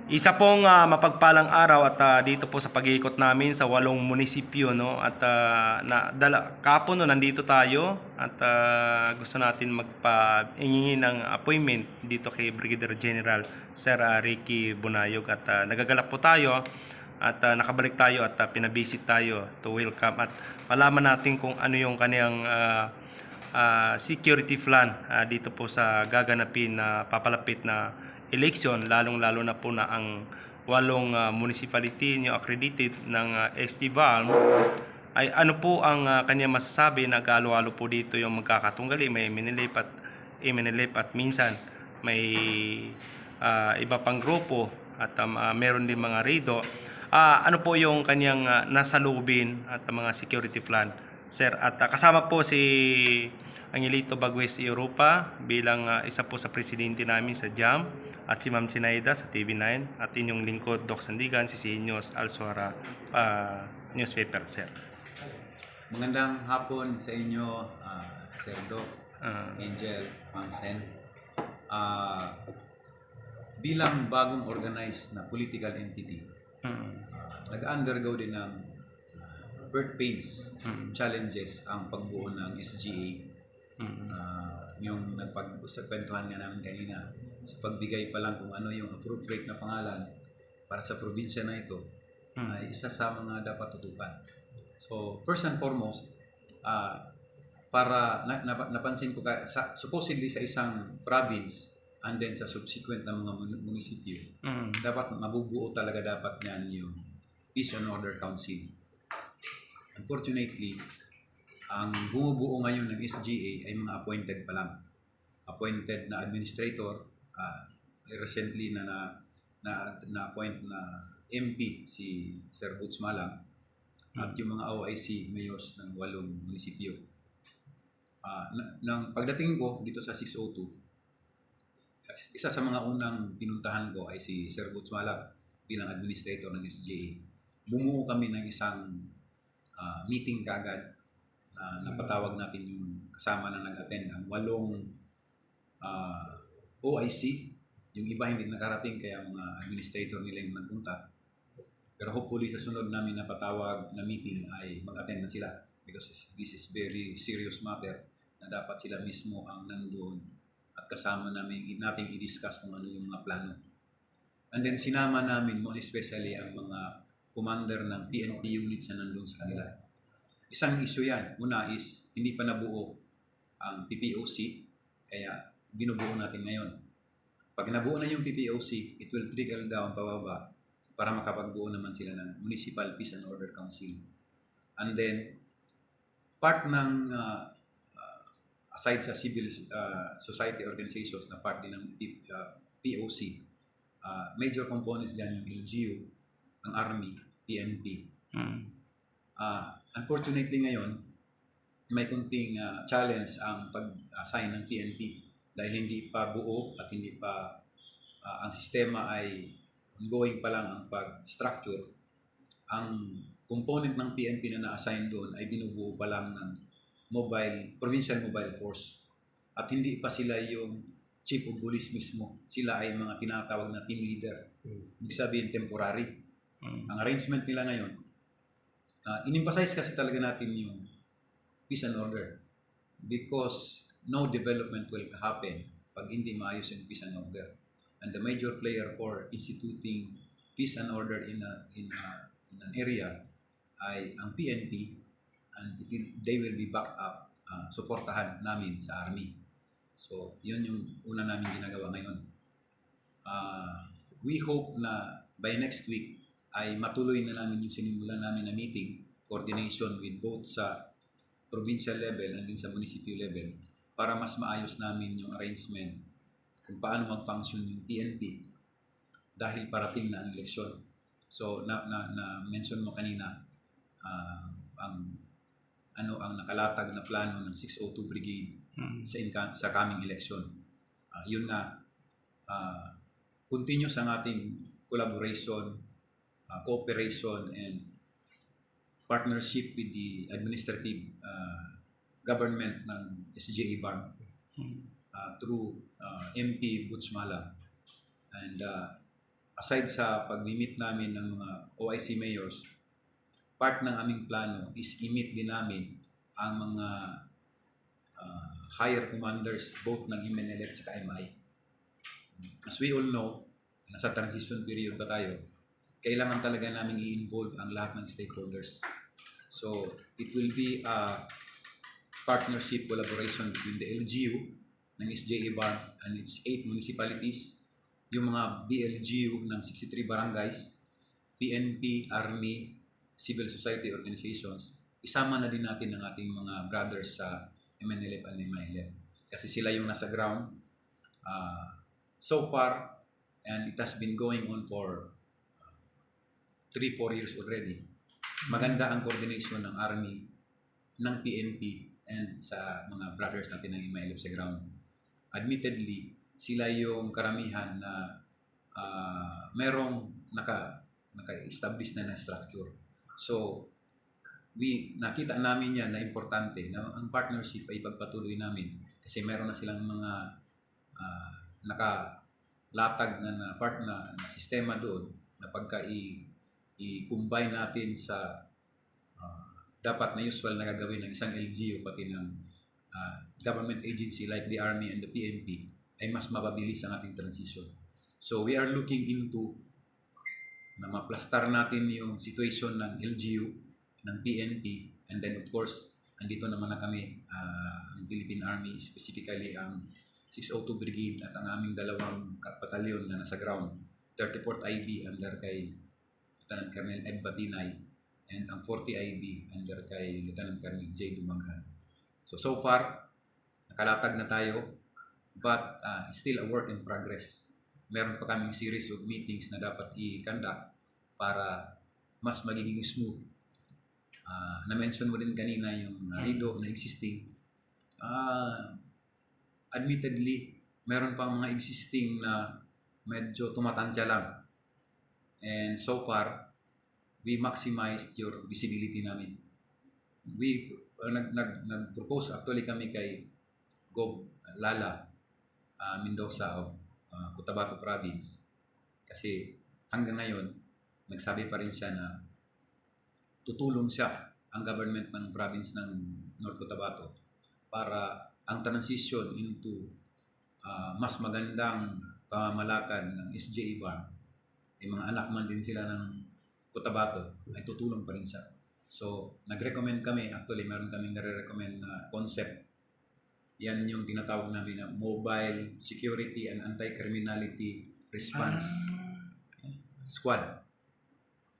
Isa pong mapagpalang araw at dito po sa pag-iikot namin sa 8 munisipyo, no, at kahapon no, nandito tayo at gusto natin magpahingi ng appointment dito kay Brigadier General Sir Ricky Bunayog at nagagalak po tayo at nakabalik tayo at pinabisit tayo to welcome at malaman natin kung ano yung kaniyang security plan dito po sa gaganapin na papalapit na election, lalong-lalo na po na ang 8 municipality nyo accredited ng STVALM ay ano po ang kanya masasabi na galo-halo po dito yung magkakatunggali, may minilip at minsan may iba pang grupo at meron din mga rido. Ano po yung kanyang nasalubin at mga security plan, sir? At kasama po si Angelito Bagues Europa bilang isa po sa presidente namin sa JAM at si Ma'am Sinaida sa TV9 at inyong lingkod Doc Sandigan, si Sinyos Alsuara newspaper, sir. Magandang hapon sa inyo, Sir Doc, Angel, Ma'am Sen. Bilang bagong organized na political entity, nag-undergo din ng birth pains, challenges ang pagbuo ng SGA. Yung nagpagkwentuhan nga namin kanina, sa pagbigay pa lang kung ano yung appropriate na pangalan para sa probinsya na ito, ay isa sa mga dapat tutukan. So, first and foremost, para napansin ko, supposedly sa isang province and then sa subsequent na mga munisipyo, dapat mabubuo talaga dapat yan yung Peace and Order Council. Unfortunately, ang bumubuo ngayon ng SGA ay mga appointed pa lang. Appointed na administrator, recently na-appoint na MP si Sir Boots Malang, at yung mga OIC mayors ng 8 munisipyo. Nang pagdating ko dito sa 602, isa sa mga unang pinuntahan ko ay si Sir Boots Malang bilang administrator ng SGA. Bumuo kami ng isang meeting kaagad. Napatawag natin yung kasama na nag-attend ang 8 OIC. Yung iba hindi nakarating kaya mga administrator nila yung nagpunta. Pero hopefully sa sunod namin napatawag na meeting ay mag-attend na sila because this is very serious matter na dapat sila mismo ang nandoon at kasama natin i-discuss kung ano yung mga plano. And then sinama namin mo especially ang mga commander ng PNP units na nandoon sa kanila. Isang issue yan. Una is hindi pa nabuo ang PPOC kaya binubuo natin ngayon. Pag nabuo na yung PPOC, it will trickle down pababa para makapagbuo naman sila ng Municipal Peace and Order Council. And then, part ng, aside sa civil society organizations na part din ng POC, major components dyan yung LGU, ang Army, PNP. Unfortunately ngayon, may kunting challenge ang pag-assign ng PNP dahil hindi pa buo at hindi pa ang sistema ay ongoing pa lang ang pag-structure. Ang component ng PNP na na-assign doon ay binubuo pa lang ng provincial mobile force at hindi pa sila yung chief of police mismo. Sila ay mga tinatawag na team leader. Ibig sabihin temporary. Ang arrangement nila ngayon, in-emphasize kasi talaga natin yung peace and order because no development will happen pag hindi maayos yung peace and order. And the major player for instituting peace and order in an area ay ang PNP, and they will be backed up, suportahan namin sa Army. So, yun yung una namin ginagawa ngayon. We hope na by next week ay matuloy na namin yung sinimulan namin na meeting, coordination with both sa provincial level and din sa municipal level para mas maayos namin yung arrangement kung paano mag-function yung PNP dahil parating na ang eleksyon. So, na-mention mo kanina ang nakalatag na plano ng 602 Brigade sa coming election. Yun na, continuous ang ating collaboration, cooperation, and partnership with the administrative government ng SGA BARM. through MP Butchmala. And aside sa pag-meet namin ng mga OIC mayors, part ng aming plano is i-meet din namin ang mga higher commanders both ng MNLF at MI. As we all know, nasa transition period pa tayo, kailangan talaga namin i-involve ang lahat ng stakeholders. So, it will be a partnership collaboration between the LGU ng SJA BARM and its 8 municipalities, yung mga BLGU ng 63 barangays, PNP, Army, civil society organizations, isama na din natin ang ating mga brothers sa MNLF and MILF. Kasi sila yung nasa ground. So far, and it has been going on for 3-4 years already, maganda ang coordination ng Army, ng PNP, and sa mga brothers natin ng MILF sa ground. Admittedly, sila yung karamihan na merong naka-establish na structure. So, nakita namin yan na importante na ang partnership ay pagpatuloy namin kasi meron na silang mga nakalatag na sistema doon na pagka i-combine natin sa dapat na usual na gagawin ng isang LGU pati ng government agency like the Army and the PNP ay mas mapabilis ang ating transition. So we are looking into na maplastar natin yung situation ng LGU, ng PNP, and then of course, andito naman na kami, ang Philippine Army, specifically ang 602 Brigade at ang aming dalawang batalyon na nasa ground, 34th IB under kay Lieutenant Colonel Ed Batinay and ang 40 IB under kay Lieutenant Colonel J. Dumaghan. So far, nakalatag na tayo, but still a work in progress. Meron pa kaming series of meetings na dapat i-conduct para mas magiging smooth. Na-mention mo din kanina yung RIDO na existing. Admittedly, meron pa mga existing na medyo tumatantya lang. And so far, we maximized your visibility namin. We nag-propose actually kami kay Gov. Lala Mendoza of Cotabato Province kasi hanggang ngayon nagsabi pa rin siya na tutulong siya ang government ng province ng North Cotabato para ang transition into mas magandang pamamalakan ng SJA BARM, mga anak man din sila ng Cotabato, ay tutulong pa rin siya. So, nag-recommend kami, actually meron kaming nare-recommend na concept. Yan yung tinatawag namin na Mobile Security and Anti-Criminality Response Squad.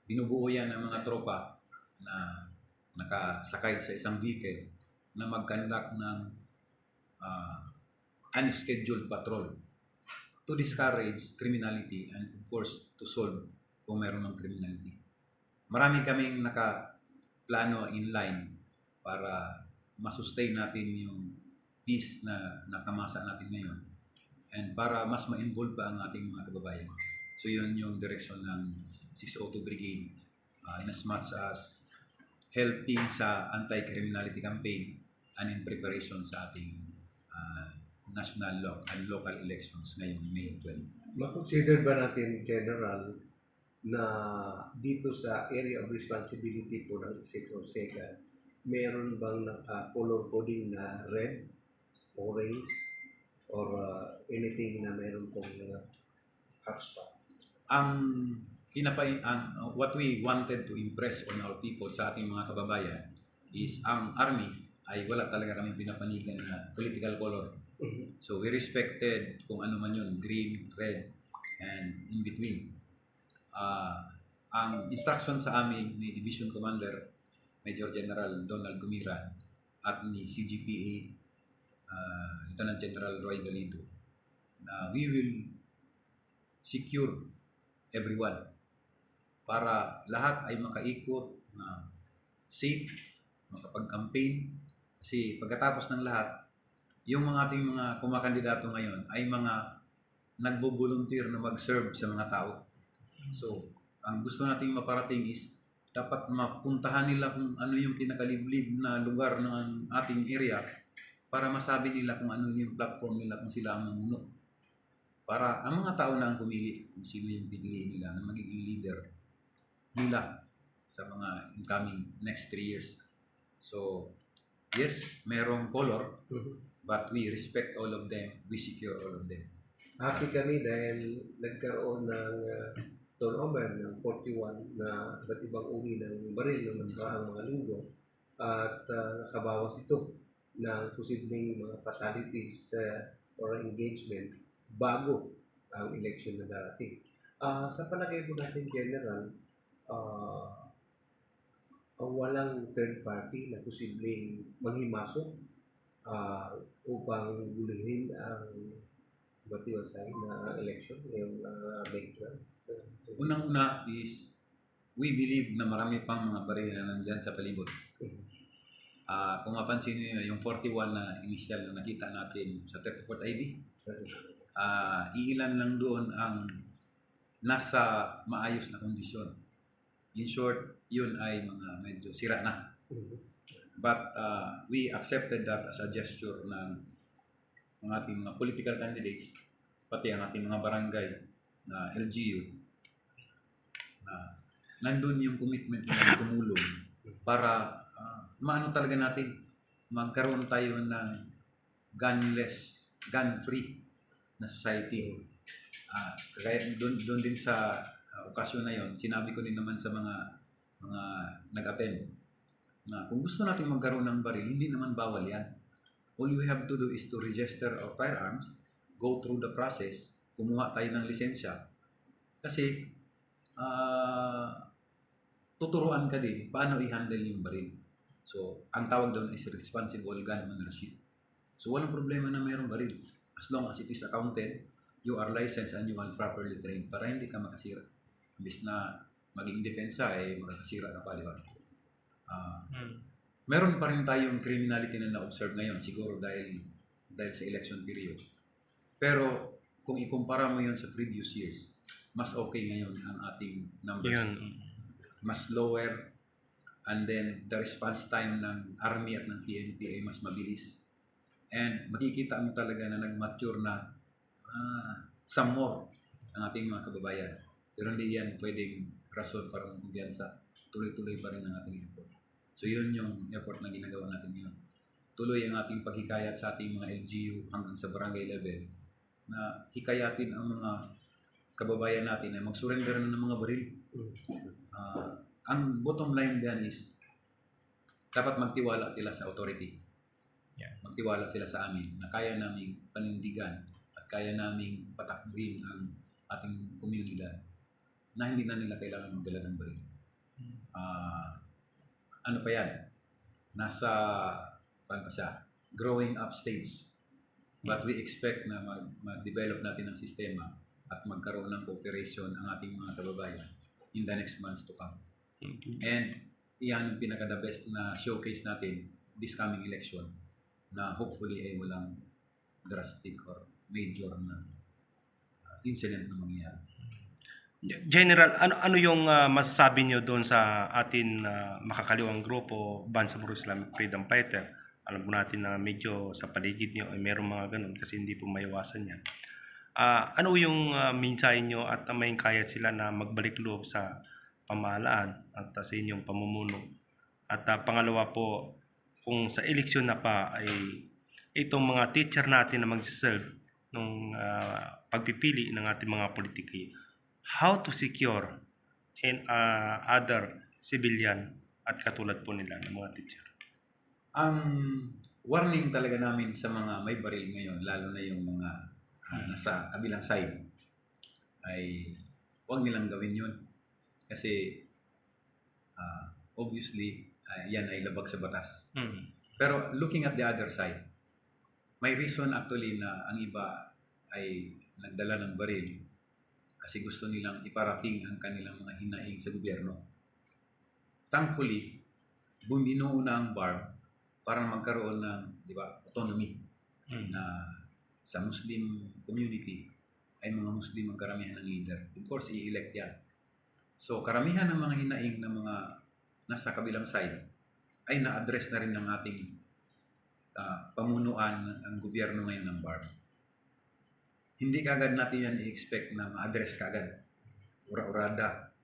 Binubuo yan ng mga tropa na nakasakay sa isang vehicle na mag-conduct ng unscheduled patrol to discourage criminality and of course to solve kung meron ng criminality. Marami kaming naka-plano in line para masustain natin yung peace na nakamasa natin ngayon and para mas ma-involve pa ang ating mga kababayan. So yun yung direction ng 602 Brigade in as much as helping sa anti-criminality campaign and in preparation sa ating national law and local elections ngayong May 12. Makonsider ba natin, General, na dito sa area of responsibility po ng 602, meron bang color coding na red, orange, or anything na meron pong hotspot? What we wanted to impress on our people sa ating mga kababayan is ang Army ay wala talaga kami pinapanigan na political color. So we respected kung ano man yun, green, red, and in between. Ang instruction sa amin ni Division Commander Major General Donald Gumiran at ni CGPA Lieutenant General Roy Galindo na we will secure everyone para lahat ay makaikot na safe, makapag-campaign kasi pagkatapos ng lahat yung mga ating mga kumakandidato ngayon ay mga nagbo-volunteer na mag-serve sa mga tao. So, ang gusto nating maparating is dapat mapuntahan nila kung ano yung pinakaliblib na lugar ng ating area para masabi nila kung ano yung platform nila, kung sila ang mamuno. Para ang mga tao na ang pumili kung sino yung pipiliin nila na magiging leader nila sa mga incoming next 3 years. So, yes, merong color, but we respect all of them, we secure all of them. Happy kami dahil nagkaroon ng turnover ng 41 na iba't ibang uri ng baril ng nakaraang mga linggo at nakabawas ito ng posibleng mga fatalities or engagement bago ang election na darating. Sa palagay po natin, General, walang third party na posibleng manghimasok upang gulihin ang matiwasay na election ngayong May 12. Unang-una is, we believe na marami pang mga baril na nandyan sa palibot. Kung mapansin niyo yung 41 na initial na nakita natin sa 34th IB, iilan lang doon ang nasa maayos na kondisyon. In short, yun ay mga medyo sira na. But we accepted that as a gesture ng ating mga political candidates, pati ang ating mga barangay na LGU, na nandun yung commitment na tumulong para maano talaga natin, magkaroon tayo ng gunless, gun-free na society. Kaya doon din sa okasyon na yon, sinabi ko din naman sa mga nag-attend na kung gusto natin magkaroon ng baril, hindi naman bawal yan. All we have to do is to register our firearms, go through the process, kumuha tayo ng lisensya. Kasi tuturuan ka din paano i-handle yung baril. So, ang tawag doon is responsible gun ownership. So, walang problema na mayroong baril. As long as it is accounted, you are licensed and you are properly trained para hindi ka makasira. Imbis na maging depensa, makakasira ka pa, di ba? Meron pa rin tayong criminality na na-observe ngayon, siguro dahil sa election period. Pero, kung ikumpara mo yun sa previous years, mas okay ngayon ang ating numbers. Mas lower, and then the response time ng Army at ng PNP ay mas mabilis. And makikita mo talaga na nag-mature na some more ang ating mga kababayan. Pero hindi yan pwedeng rason para magkumpiyansa. Tuloy-tuloy pa rin ang ating effort. So yun yung effort na ginagawa natin ngayon. Tuloy ang ating paghikayat sa ating mga LGU hanggang sa barangay level na hikayatin ang mga kababayan natin na mag-surrender na ng mga baril. Ang bottom line dyan is dapat magtiwala sila sa authority. Magtiwala sila sa amin na kaya naming panindigan at kaya naming patakbuhin ang ating komunidad na hindi na nila kailangan magdala ng baril. Ano pa yan? Nasa growing up stage. But we expect na mag-develop natin ang sistema at magkaroon ng cooperation ang ating mga kababayan in the next months to come. And iyan yung pinaka-the best na showcase natin this coming election na hopefully ay walang drastic or major na incident na mangyayari. General, ano yung masasabi niyo doon sa atin makakaliwang grupo, Bangsamoro Islamic Freedom Fighter? Alam po natin na medyo sa paligid niyo ay meron mga ganun kasi hindi po maiwasan yan. Ano yung mensahe niyo at may kayat sila na magbalik loob sa pamahalaan at sa inyong pamumuno? At pangalawa po, kung sa eleksyon na pa ay itong mga teacher natin na mag-serve nung pagpipili ng ating mga politiki, how to secure and other civilian at katulad po nila ng mga teacher? Ang warning talaga namin sa mga may baril ngayon, lalo na yung mga nasa kabilang side, ay huwag nilang gawin yun. Kasi obviously, yan ay labag sa batas. Pero looking at the other side, may reason actually na ang iba ay nagdala ng baril kasi gusto nilang iparating ang kanilang mga hinaing sa gobyerno. Thankfully, buminuo na ang BARM para magkaroon ng, di ba, autonomy na sa Muslim community ay mga Muslim ang karamihan ng leader. Of course, i-elect yan. So, karamihan ng mga hinaing ng mga nasa kabilang side ay na-address na rin ng ating pamunuan ng gobyerno ngayon ng BARM. Hindi kagad natin yan i-expect na ma-address kagad. Ura-urada.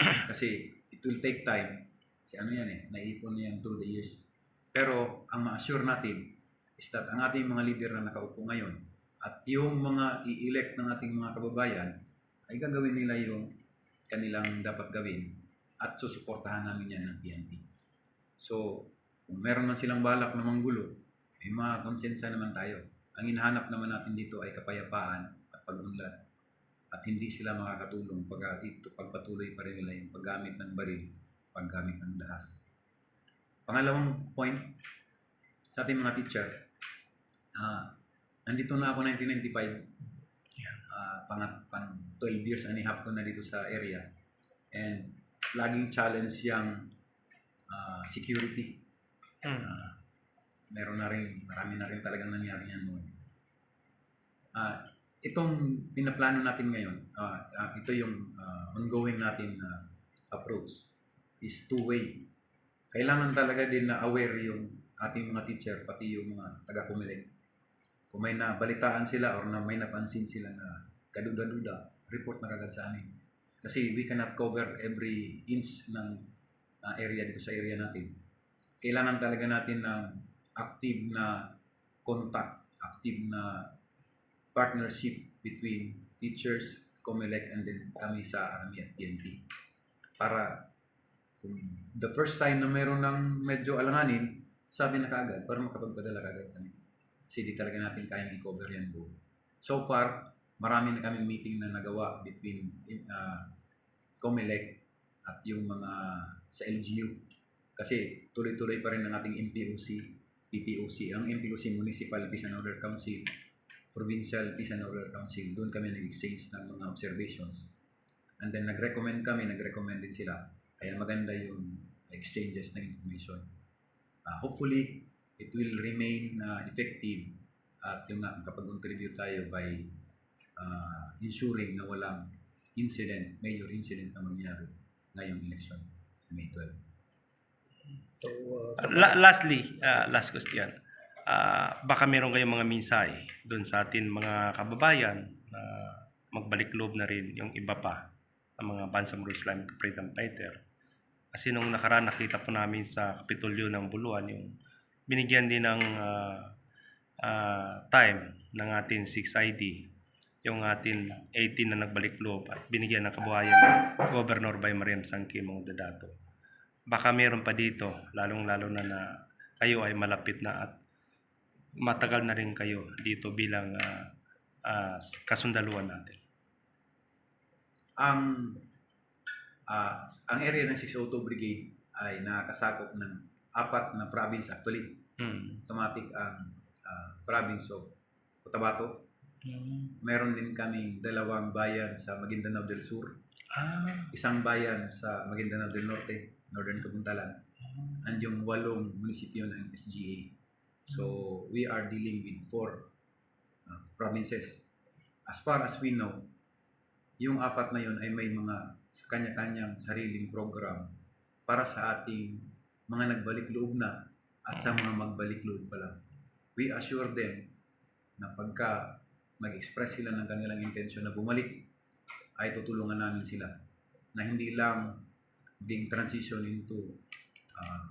Kasi it will take time. Kasi ano yan naipon yan through the years. Pero ang ma-assure natin is that ang ating mga leader na nakaupo ngayon at yung mga i-elect ng ating mga kababayan ay gagawin nila yung kanilang dapat gawin at susuportahan namin yan ng PNP. So, kung meron man silang balak na manggulo, may mga konsensya naman tayo. Ang hinahanap naman natin dito ay kapayapaan at pag-unlad. At hindi sila makakatulong pagpatuloy pa rin nila yung paggamit ng baril, paggamit ng dahas. Pangalawang point, sa ating mga teacher, nandito na ako 1995. Pang 12 years and a half ko na dito sa area. And laging challenge yung security. Marami na rin talagang nangyari yan noon. Itong pinaplano natin ngayon, ito yung ongoing natin approach is two-way. Kailangan talaga din na aware yung ating mga teacher, pati yung mga taga-Comelec. Kung may nabalitaan sila or may napansin sila na kaduda-duda, report na kagad sa amin. Kasi we cannot cover every inch ng area dito sa area natin. Kailangan talaga natin ng active na contact, active na partnership between teachers, Comelec, and then kami sa Army at PNP. Para kung the first sign na meron ng medyo alanganin, sabi na kagad para makapagpadala kagad kami. Kasi di talaga natin kayang i-cover yan buo. So far, marami na kami meeting na nagawa between Comelec at yung mga sa LGU. Kasi tuloy-tuloy pa rin ang ating MPOC, PPOC. Ang MPOC, Municipal Peace and Order Council, Provincial Peace and Order Council. Doon kami nag-exchange ng mga observations. And then nag-recommend din sila. Kaya maganda yung exchanges ng information. Hopefully, it will remain effective at yung kapag-contribute tayo by ensuring na walang major incident na mangyari ngayong election sa May 12. So, Lastly, last question. Baka meron kayong mga mensahe doon sa atin mga kababayan na magbalik loob na rin yung iba pa ng mga Bangsamoro Islamic Freedom Fighter. Kasi nung nakaraan nakita po namin sa Kapitolyo ng Buluan yung binigyan din ng time ng ating 6ID, yung ating 18 na nagbalik loob at binigyan ng kabuhayan ng Governor by Mariam Sangki Mga Dadato. Baka meron pa dito, lalong-lalo na kayo ay malapit na at matagal na rin kayo dito bilang kasundaluhan natin. Ang area ng 602 Brigade ay nakakasakop ng 4 na province actually. Automatic ang province of Cotabato. Meron din kaming 2 bayan sa Maguindanao del Sur. Isang bayan sa Maguindanao del Norte, Northern Kabuntalan. And yung 8 munisipyo ng SGA. So, we are dealing with 4 provinces. As far as we know, yung 4 na yun ay may mga kanya-kanyang sariling program para sa ating mga nagbalik loob na at sa mga magbalik loob pa lang. We assure them na pagka mag-express sila ng kanilang intensyon na bumalik, ay tutulungan namin sila na hindi lang being transition into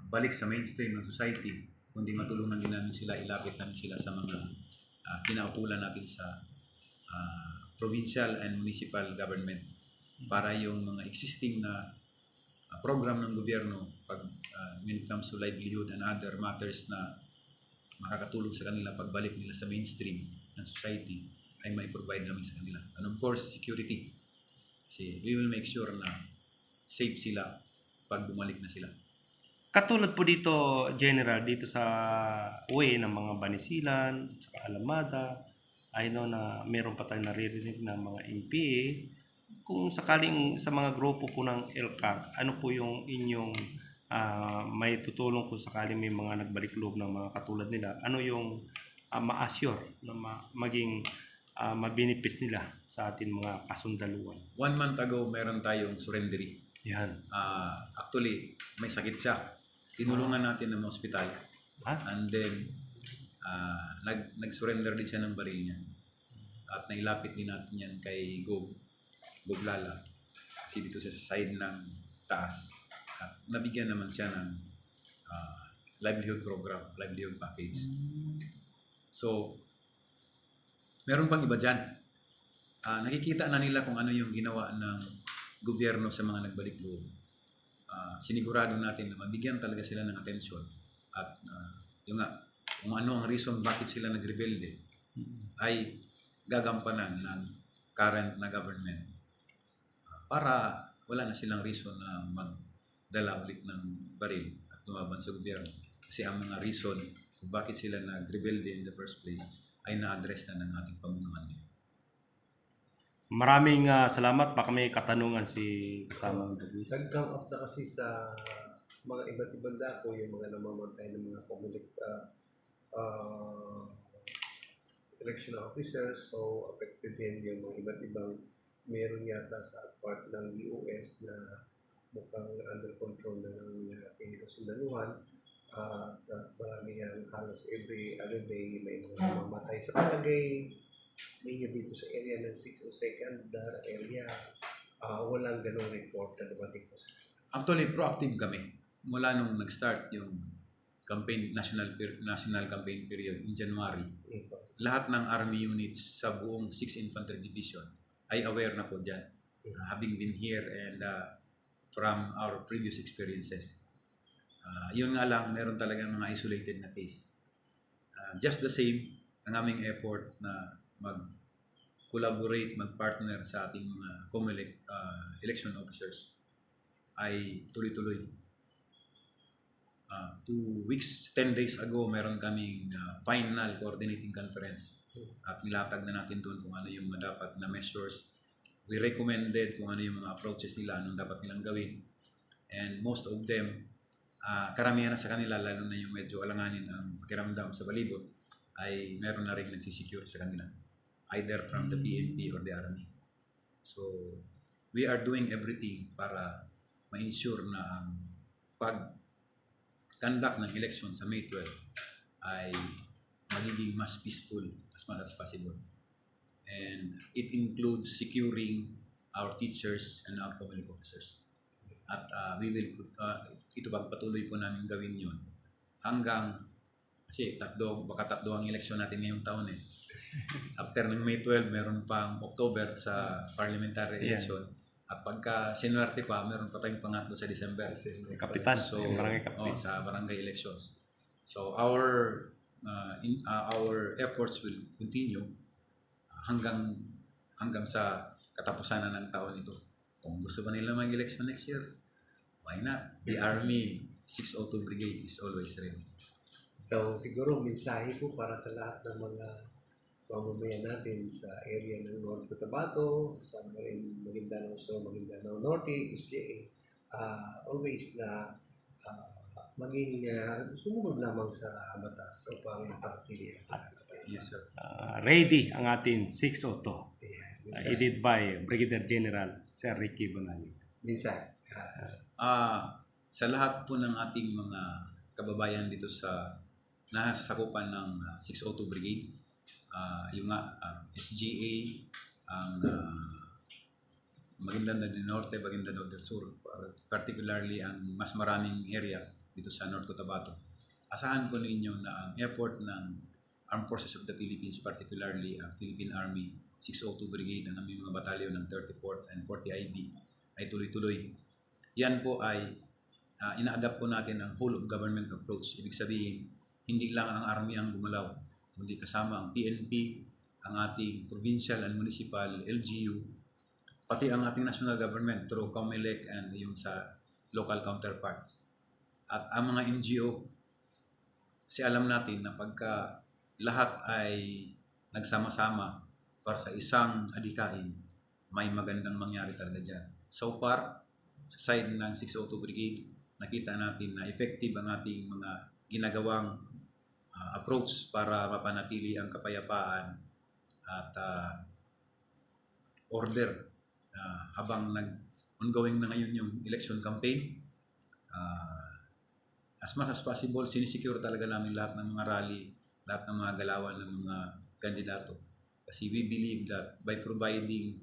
balik sa mainstream ng society, kundi matulungan din namin sila, ilapit namin sila sa mga kinaukulan natin sa provincial and municipal government para yung mga existing na program ng gobyerno when it comes to livelihood and other matters na makakatulong sa kanila pagbalik nila sa mainstream ng society ay may provide namin sa kanila. And of course, security. Kasi we will make sure na safe sila pag bumalik na sila. Katulad po dito, General, dito sa way ng mga Banisilan, sa Alamada, I know na meron pa tayong naririnig na mga MPA. Kung sakaling sa mga grupo po ng LCAC, ano po yung inyong may tutulong kung sakaling may mga nagbalik loob ng mga katulad nila? Ano yung ma-assure na maging mabinipis nila sa ating mga kasundaluhan? 1 month ago, meron tayong surrendery. Yan. Actually, may sakit siya. Tinulungan natin ng ospital. And then, nag-surrender din siya ng baril niya. At nailapit din natin yan kay Goblala. Kasi dito sa side ng taas. At nabigyan naman siya ng livelihood program, livelihood package. So, meron pang iba dyan. Nakikita na nila kung ano yung ginawa ng gobyerno sa mga nagbalik loob. Sinigurado natin na mabigyan talaga sila ng atensyon. At yung nga, kung ano ang reason bakit sila nagrebelde ay gagampanan ng current na government para wala na silang reason na magdala ulit ng baril at lumaban sa gobyerno. Kasi ang mga reason kung bakit sila nagrebelde in the first place ay na-address na ng ating pamunuan. Maraming salamat. Baka may katanungan si kasamang Dugis. Nag-come up na kasi sa mga iba't ibang dako yung mga namamatay ng mga election officers, so affected din yung mga iba't ibang meron yata sa part ng US na mukhang under control na ng ating kasundaluhan. At marami yan, halos every other day may mga namamatay. Sa palagay ninyo dito sa area ng 602nd area, walang ganong report na dumating po sa Actually, proactive kami. Mula nung nag-start yung campaign, national campaign period in January, lahat ng army units sa buong 6th Infantry Division ay aware na po dyan. Having been here and from our previous experiences. Yun nga lang, meron talagang mga isolated na case. Just the same, ang aming effort na mag-collaborate, mag-partner sa ating mga COMELEC election officers ay tuloy-tuloy. 2 weeks, 10 days ago, meron kaming final coordinating conference at nilatag na natin doon kung ano yung dapat na measures. We recommended kung ano yung mga approaches nila, anong dapat nilang gawin. And most of them, karamihan na sa kanila, lalo na yung medyo alanganin ang pakiramdam sa balibot, ay meron na rin nagsisecure sa kanila, either from the PNP or the Army. So, we are doing everything para ma-ensure na ang pag-conduct ng election sa May 12 ay magiging mas peaceful as much as possible. And it includes securing our teachers and our COMELEC officers. At we will ito pagpatuloy po namin gawin yun hanggang, kasi baka tatlo ang eleksyon natin ngayong taon eh. After ng May 12, meron pang October sa parliamentary election. At pagka sinuwerte pa, meron pa tayong pangatlo sa December. Kapitan, So, yung barangay kapitan. sa barangay elections. So our efforts will continue hanggang sa katapusan na ng taon ito. Kung gusto ba nila mag-election next year, why not? The Army 602 Brigade is always ready. So, siguro mensahe po para sa lahat ng mga mamamayan natin sa area ng North Cotabato, sa Maguindanao Sur, Maguindanao Norte, SGA, always na maging sumunod lamang sa batas upang mapanatili ang kapayapaan. Yes, sir. Ready ang ating 602. Ayan, Headed by Brigadier General Sir Ricky Bonali. minsan. Sa lahat po ng ating mga kababayan dito sa nasasakupan ng 602 Brigade, yung SGA, ang Maguindanao del Norte, Maguindanao del Sur, particularly ang mas maraming area dito sa North Cotabato. Asahan po ninyo na ang effort ng Armed Forces of the Philippines, particularly ang Philippine Army 602 Brigade, ang aming mga batalyon ng 34th and 40 IB ay tuloy-tuloy. Yan po ay ina-adapt po natin ang whole of government approach. Ibig sabihin, hindi lang ang Army ang gumalaw, kundi kasama ang PNP, ang ating provincial and municipal LGU, pati ang ating national government through COMELEC and yung sa local counterparts. At ang mga NGO, kasi alam natin na pagka lahat ay nagsama-sama para sa isang adikain, may magandang mangyari talaga dyan. So far, sa side ng 602 Brigade, nakita natin na effective ang ating mga ginagawang approach para mapanatili ang kapayapaan at order habang ongoing na ngayon yung election campaign. as much as possible, sinisecure talaga namin lahat ng mga rally, lahat ng mga galawan ng mga kandidato. Kasi we believe that by providing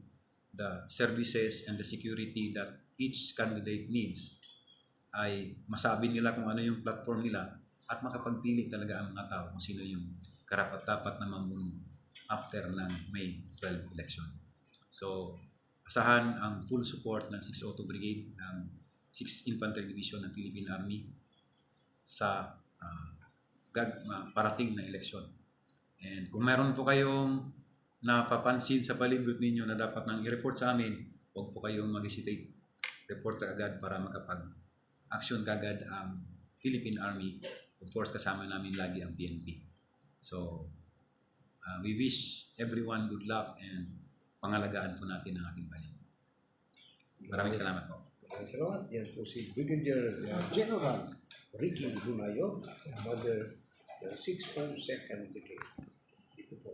the services and the security that each candidate needs, ay masabi nila kung ano yung platform nila at makapagpili talaga ang mga tao kung sino yung karapat-dapat na mamuno after ng May 12 election. So, asahan ang full support ng 602 Brigade, ng 6th Infantry Division ng Philippine Army sa parating na eleksyon. And kung meron po kayong napapansin sa palibot ninyo na dapat nang i-report sa amin, huwag po kayong mag-hesitate. Report ka agad para makapag-action kagad ang Philippine Army. Of course, kasama namin lagi ang PNP. So, we wish everyone good luck and pangalagaan po natin ang ating bayan. Maraming salamat po. Maraming salamat. Yan po si Brigadier General Ricky Bunayo, Commander ng 602nd Brigade.